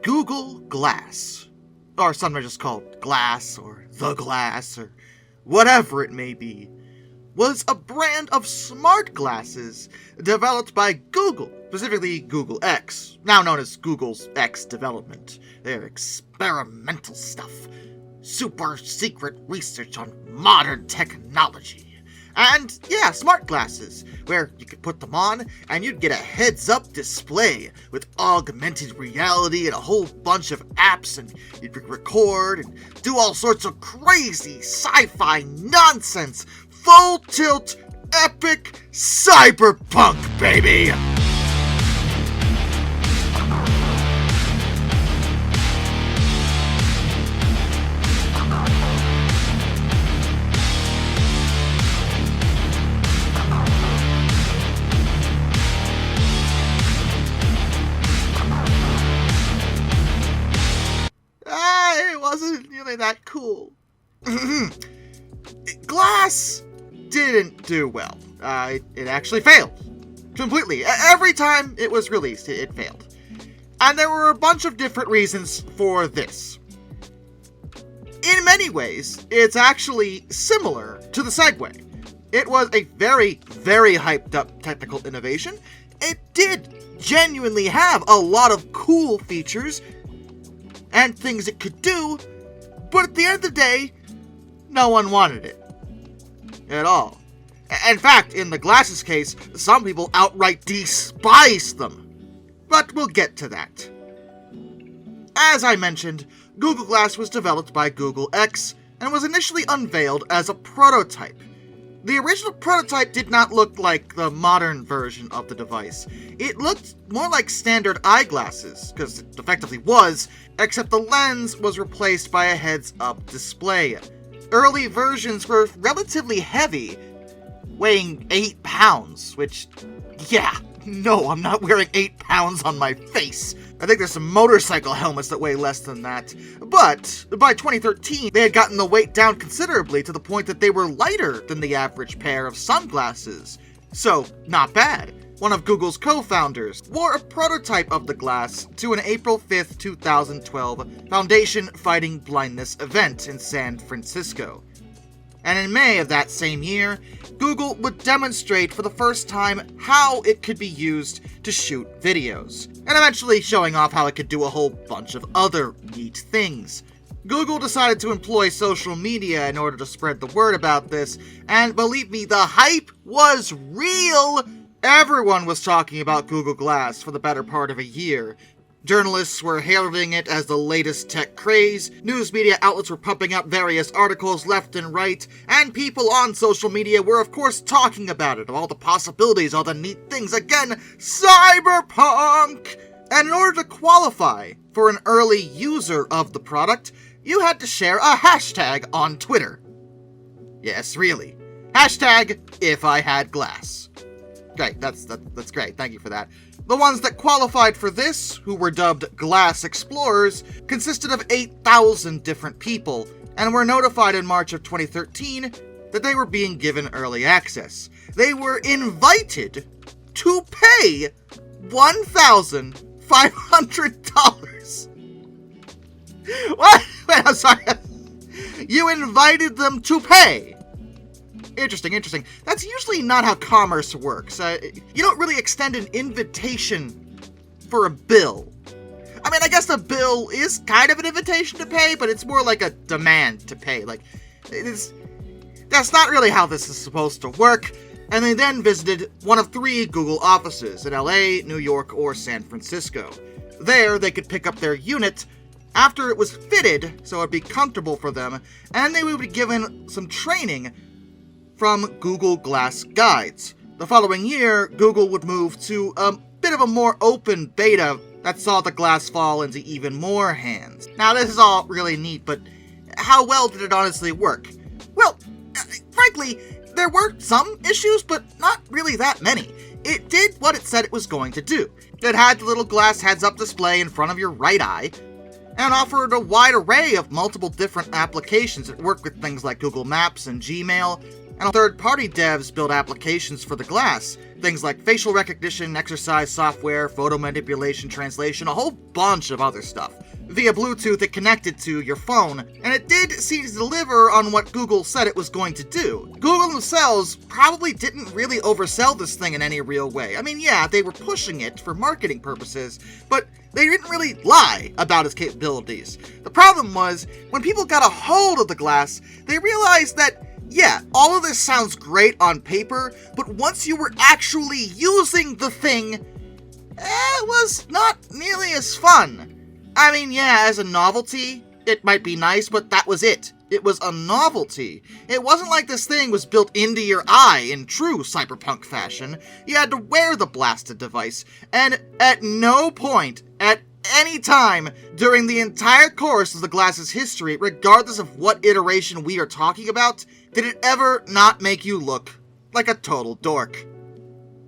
Google Glass, or sometimes just called Glass, or The Glass, or whatever it may be, was a brand of smart glasses developed by Google, specifically Google X, now known as Google's X development. Their experimental stuff. Super secret research on modern technology. And yeah, smart glasses, where you could put them on and you'd get a heads-up display with augmented reality and a whole bunch of apps, and you'd record and do all sorts of crazy sci-fi nonsense. Full tilt, epic cyberpunk, baby! It wasn't really that cool. Glass didn't do well. It actually failed. Completely. Every time it was released, it failed. And there were a bunch of different reasons for this. In many ways, it's actually similar to the Segway. It was a very, very hyped up technical innovation. It did genuinely have a lot of cool features and things it could do, but at the end of the day, no one wanted it. At all. In fact, in the glasses case, some people outright despised them. But we'll get to that. As I mentioned, Google Glass was developed by Google X and was initially unveiled as a prototype. The original prototype did not look like the modern version of the device. It looked more like standard eyeglasses, because it effectively was, except the lens was replaced by a heads-up display. Early versions were relatively heavy, weighing 8 pounds, which, yeah, no, I'm not wearing 8 pounds on my face. I think there's some motorcycle helmets that weigh less than that. But by 2013, they had gotten the weight down considerably to the point that they were lighter than the average pair of sunglasses. So, not bad. One of Google's co-founders wore a prototype of the glass to an April 5th, 2012 Foundation Fighting Blindness event in San Francisco. And in May of that same year, Google would demonstrate for the first time how it could be used to shoot videos, and eventually showing off how it could do a whole bunch of other neat things. Google decided to employ social media in order to spread the word about this, and believe me, the hype was real! Everyone was talking about Google Glass for the better part of a year. Journalists were heralding it as the latest tech craze, news media outlets were pumping out various articles left and right, and people on social media were of course talking about it, all the possibilities, all the neat things. Again, cyberpunk! And in order to qualify for an early user of the product, you had to share a hashtag on Twitter. Yes, really. Hashtag #IfIHadGlass. Great, that's great, thank you for that. The ones that qualified for this, who were dubbed Glass Explorers, consisted of 8,000 different people, and were notified in March of 2013 that they were being given early access. They were invited to pay $1,500. What? Wait, I'm sorry. You invited them to pay. Interesting. That's usually not how commerce works. You don't really extend an invitation for a bill. I mean, I guess a bill is kind of an invitation to pay, but it's more like a demand to pay. That's not really how this is supposed to work. And they then visited one of 3 Google offices in LA, New York, or San Francisco. There, they could pick up their unit after it was fitted so it'd be comfortable for them, and they would be given some training from Google Glass guides. The following year, Google would move to a bit of a more open beta that saw the glass fall into even more hands. Now, this is all really neat, but how well did it honestly work? Well, frankly, there were some issues, but not really that many. It did what it said it was going to do. It had the little glass heads-up display in front of your right eye, and offered a wide array of multiple different applications that work with things like Google Maps and Gmail, And third-party devs build applications for the glass, things like facial recognition, exercise software, photo manipulation, translation, a whole bunch of other stuff. Via Bluetooth, it connected to your phone, and it did seem to deliver on what Google said it was going to do. Google themselves probably didn't really oversell this thing in any real way. I mean, yeah, they were pushing it for marketing purposes, but they didn't really lie about its capabilities. The problem was, when people got a hold of the glass, they realized that, yeah, all of this sounds great on paper, but once you were actually using the thing, it was not nearly as fun. I mean, yeah, as a novelty, it might be nice, but that was it. It was a novelty. It wasn't like this thing was built into your eye in true cyberpunk fashion. You had to wear the blasted device, and at no point, at any time, during the entire course of the glass's history, regardless of what iteration we are talking about, did it ever not make you look like a total dork.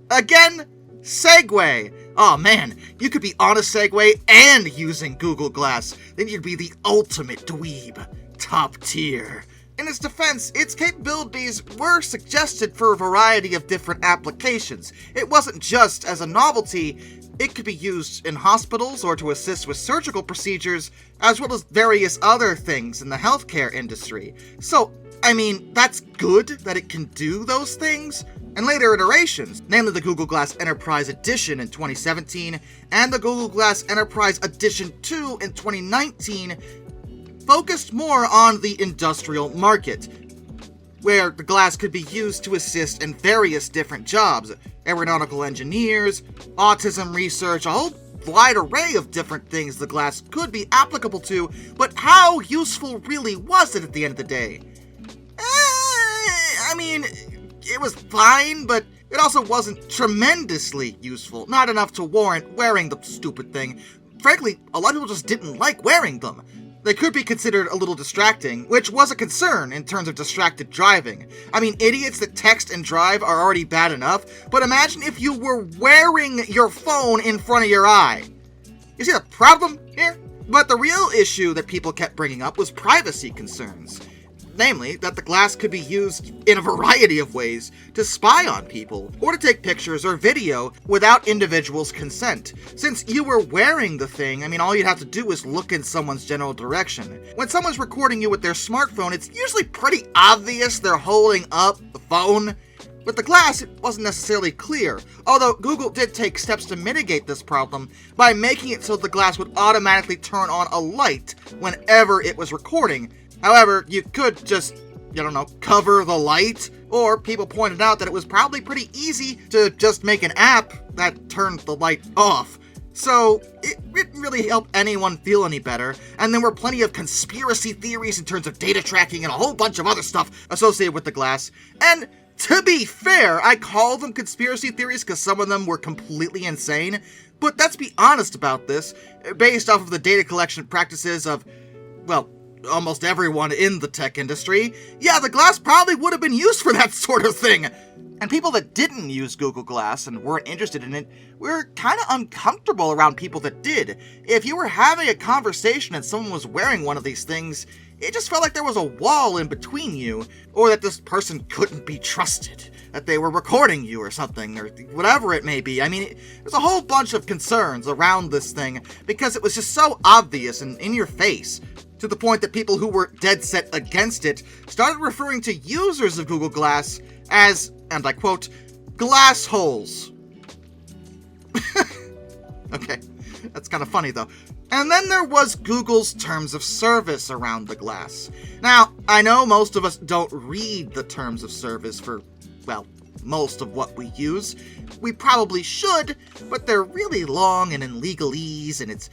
Again, Segway. Oh man, you could be on a Segway and using Google Glass. Then you'd be the ultimate dweeb. Top tier. In its defense, its capabilities were suggested for a variety of different applications. It wasn't just as a novelty. It could be used in hospitals or to assist with surgical procedures, as well as various other things in the healthcare industry. So, I mean, that's good that it can do those things. And later iterations, namely the Google Glass Enterprise Edition in 2017 and the Google Glass Enterprise Edition 2 in 2019, focused more on the industrial market, where the glass could be used to assist in various different jobs, aeronautical engineers, autism research, a whole wide array of different things the glass could be applicable to, but how useful really was it at the end of the day? I mean, it was fine, but it also wasn't tremendously useful, not enough to warrant wearing the stupid thing. Frankly, a lot of people just didn't like wearing them. They could be considered a little distracting, which was a concern in terms of distracted driving. I mean, idiots that text and drive are already bad enough, but imagine if you were wearing your phone in front of your eye. You see the problem here? But the real issue that people kept bringing up was privacy concerns. Namely, that the glass could be used in a variety of ways to spy on people, or to take pictures or video without individuals' consent. Since you were wearing the thing, I mean, all you'd have to do is look in someone's general direction. When someone's recording you with their smartphone, it's usually pretty obvious they're holding up the phone. With the glass, it wasn't necessarily clear, although Google did take steps to mitigate this problem by making it so the glass would automatically turn on a light whenever it was recording. However, you could just, cover the light, or people pointed out that it was probably pretty easy to just make an app that turned the light off. So, it didn't really help anyone feel any better, and there were plenty of conspiracy theories in terms of data tracking and a whole bunch of other stuff associated with the glass. And to be fair, I call them conspiracy theories because some of them were completely insane, but let's be honest about this, based off of the data collection practices of, almost everyone in the tech industry, yeah, the glass probably would have been used for that sort of thing. And people that didn't use Google Glass and weren't interested in it were kind of uncomfortable around people that did. If you were having a conversation and someone was wearing one of these things, it just felt like there was a wall in between you, or that this person couldn't be trusted, that they were recording you or something, or whatever it may be. I mean, there's a whole bunch of concerns around this thing because it was just so obvious and in your face, to the point that people who were dead set against it started referring to users of Google Glass as, and I quote, glass holes. Okay, that's kind of funny though. And then there was Google's terms of service around the glass. Now, I know most of us don't read the terms of service for, most of what we use. We probably should, but they're really long and in legalese, and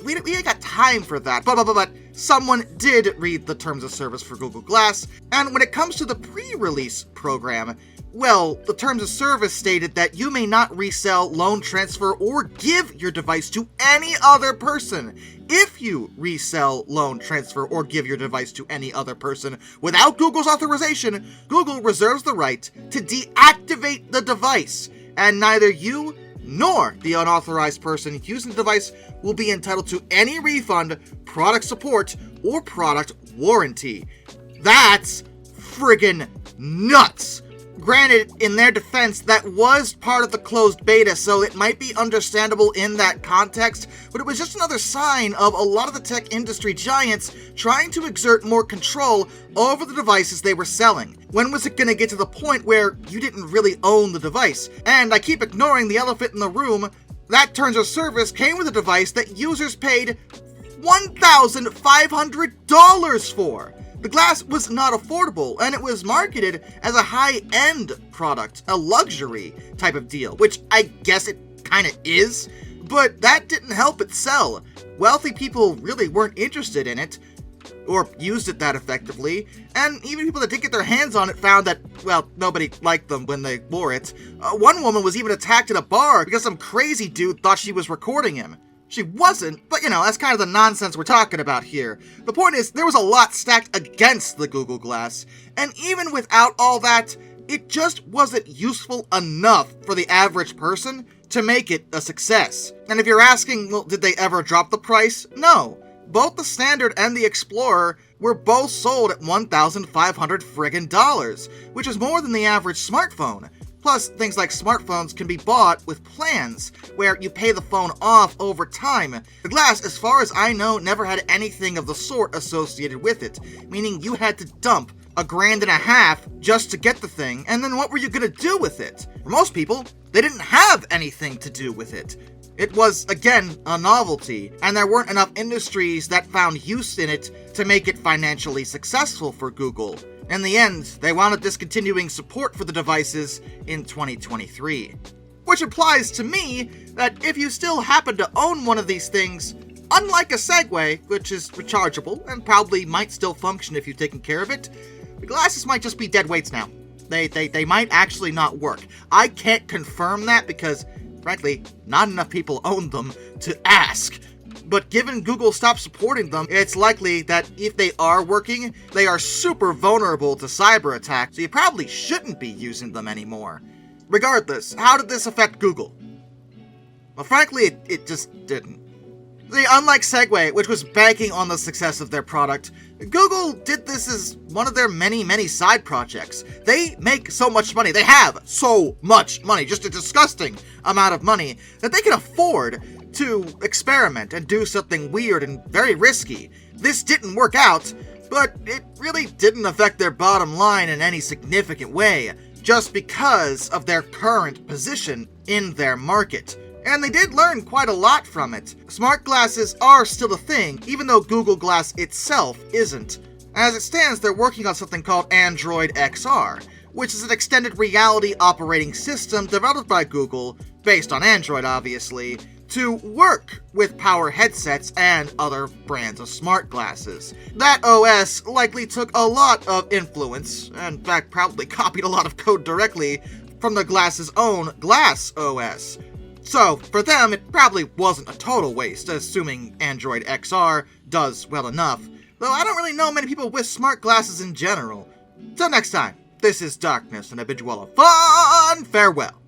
we ain't got time for that. But someone did read the terms of service for Google Glass, and when it comes to the pre-release program, the terms of service stated that you may not resell, loan, transfer, or give your device to any other person. If you resell, loan, transfer, or give your device to any other person without Google's authorization, Google reserves the right to deactivate the device, and neither you nor the unauthorized person using the device will be entitled to any refund, product support, or product warranty. That's friggin' nuts. Granted, in their defense, that was part of the closed beta, so it might be understandable in that context, but it was just another sign of a lot of the tech industry giants trying to exert more control over the devices they were selling. When was it going to get to the point where you didn't really own the device? And I keep ignoring the elephant in the room. That terms of service came with a device that users paid $1,500 for. The glass was not affordable, and it was marketed as a high-end product, a luxury type of deal, which I guess it kinda is, but that didn't help it sell. Wealthy people really weren't interested in it, or used it that effectively, and even people that did get their hands on it found that, well, nobody liked them when they wore it. One woman was even attacked at a bar because some crazy dude thought she was recording him. She wasn't, but that's kind of the nonsense we're talking about here. The point is, there was a lot stacked against the Google Glass, and even without all that, it just wasn't useful enough for the average person to make it a success. And if you're asking, well, did they ever drop the price? No. Both the Standard and the Explorer were both sold at $1,500 friggin' dollars, which is more than the average smartphone. Plus, things like smartphones can be bought with plans, where you pay the phone off over time. The Glass, as far as I know, never had anything of the sort associated with it, meaning you had to dump $1,500 just to get the thing, and then what were you gonna do with it? For most people, they didn't have anything to do with it. It was, again, a novelty, and there weren't enough industries that found use in it to make it financially successful for Google. In the end, they wound up discontinuing support for the devices in 2023. Which implies to me that if you still happen to own one of these things, unlike a Segway, which is rechargeable and probably might still function if you've taken care of it, the glasses might just be dead weights now. They might actually not work. I can't confirm that because, frankly, not enough people own them to ask. But given Google stopped supporting them, it's likely that if they are working, they are super vulnerable to cyber attacks, so you probably shouldn't be using them anymore. Regardless, how did this affect Google? Well, frankly, it just didn't. See, unlike Segway, which was banking on the success of their product, Google did this as one of their many, many side projects. They make so much money, they have so much money, just a disgusting amount of money, that they can afford to experiment and do something weird and very risky. This didn't work out, but it really didn't affect their bottom line in any significant way, just because of their current position in their market. And they did learn quite a lot from it. Smart glasses are still a thing, even though Google Glass itself isn't. As it stands, they're working on something called Android XR, which is an extended reality operating system developed by Google, based on Android obviously, to work with power headsets and other brands of smart glasses. That OS likely took a lot of influence, and in fact probably copied a lot of code directly from the Glass's own Glass OS. So, for them, it probably wasn't a total waste, assuming Android XR does well enough, though I don't really know many people with smart glasses in general. Till next time, this is Darkness, and I bid you all a fun farewell.